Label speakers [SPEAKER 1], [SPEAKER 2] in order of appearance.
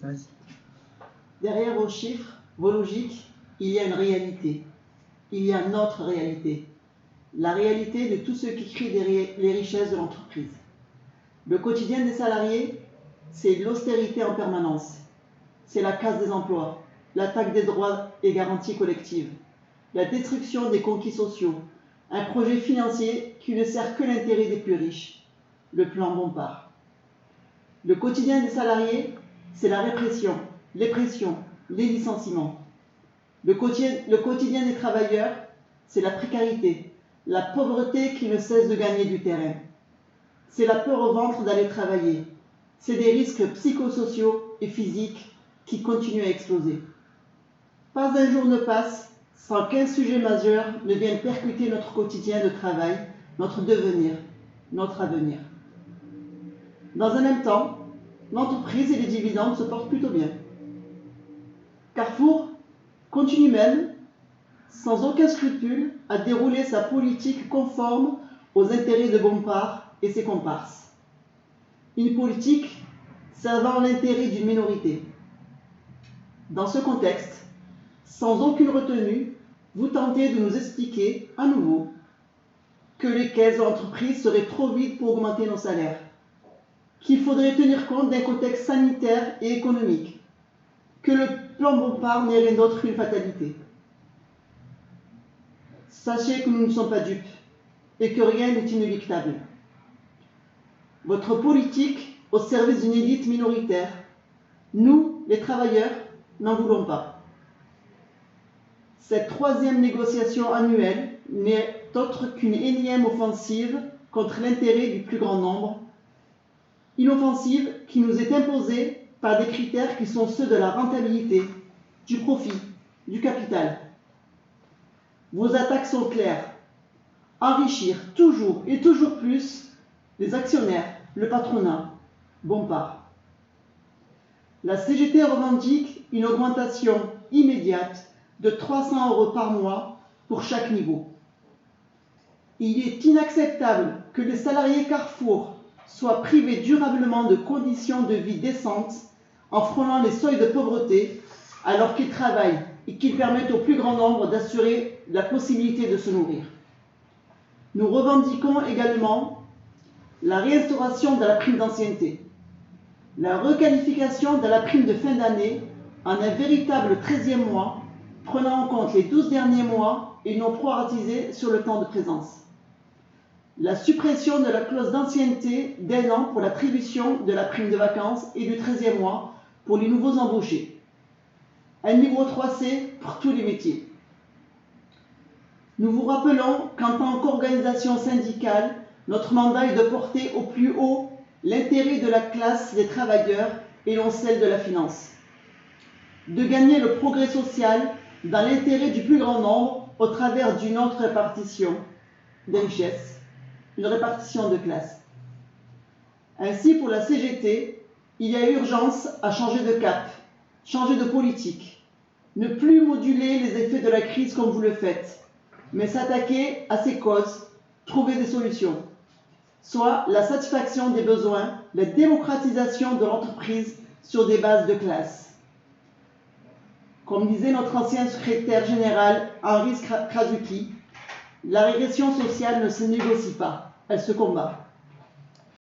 [SPEAKER 1] Vas-y.
[SPEAKER 2] Derrière vos chiffres, vos logiques, il y a une réalité. Il y a notre réalité. La réalité de tous ceux qui créent les richesses de l'entreprise. Le quotidien des salariés, c'est l'austérité en permanence. C'est la casse des emplois, l'attaque des droits et garanties collectives, la destruction des conquis sociaux, un projet financier qui ne sert que l'intérêt des plus riches, le plan Bompard. Le quotidien des salariés, c'est la répression, les pressions, les licenciements. Le quotidien des travailleurs, c'est la précarité, la pauvreté qui ne cesse de gagner du terrain. C'est la peur au ventre d'aller travailler. C'est des risques psychosociaux et physiques qui continuent à exploser. Pas un jour ne passe sans qu'un sujet majeur ne vienne percuter notre quotidien de travail, notre devenir, notre avenir. Dans un même temps, l'entreprise et les dividendes se portent plutôt bien. Carrefour continue même, sans aucun scrupule, à dérouler sa politique conforme aux intérêts de Bompard et ses comparses. Une politique servant l'intérêt d'une minorité. Dans ce contexte, sans aucune retenue, vous tentez de nous expliquer à nouveau que les caisses de l'entreprise seraient trop vides pour augmenter nos salaires, qu'il faudrait tenir compte d'un contexte sanitaire et économique, que le plan Bompard n'est rien d'autre qu'une fatalité. Sachez que nous ne sommes pas dupes et que rien n'est inéluctable. Votre politique au service d'une élite minoritaire, nous, les travailleurs, n'en voulons pas. Cette troisième négociation annuelle n'est autre qu'une énième offensive contre l'intérêt du plus grand nombre, une offensive qui nous est imposée par des critères qui sont ceux de la rentabilité, du profit, du capital. Vos attaques sont claires. Enrichir toujours et toujours plus les actionnaires, le patronat, Bompard. La CGT revendique une augmentation immédiate de 300 € par mois pour chaque niveau. Il est inacceptable que les salariés Carrefour soient privés durablement de conditions de vie décentes en frôlant les seuils de pauvreté alors qu'ils travaillent et qu'ils permettent au plus grand nombre d'assurer la possibilité de se nourrir. Nous revendiquons également la réinstauration de la prime d'ancienneté, la requalification de la prime de fin d'année en un véritable 13e mois, prenant en compte les 12 derniers mois et non proratisés sur le temps de présence. La suppression de la clause d'ancienneté d'1 an pour l'attribution de la prime de vacances et du 13e mois pour les nouveaux embauchés. Un niveau 3C pour tous les métiers. Nous vous rappelons qu'en tant qu'organisation syndicale, notre mandat est de porter au plus haut l'intérêt de la classe des travailleurs et non celle de la finance. De gagner le progrès social dans l'intérêt du plus grand nombre au travers d'une autre répartition des richesses, une répartition de classe. Ainsi, pour la CGT, il y a urgence à changer de cap, changer de politique, ne plus moduler les effets de la crise comme vous le faites, mais s'attaquer à ses causes, trouver des solutions, soit la satisfaction des besoins, la démocratisation de l'entreprise sur des bases de classe. Comme disait notre ancien secrétaire général Henri Krasuki, la régression sociale ne se négocie pas, elle se combat.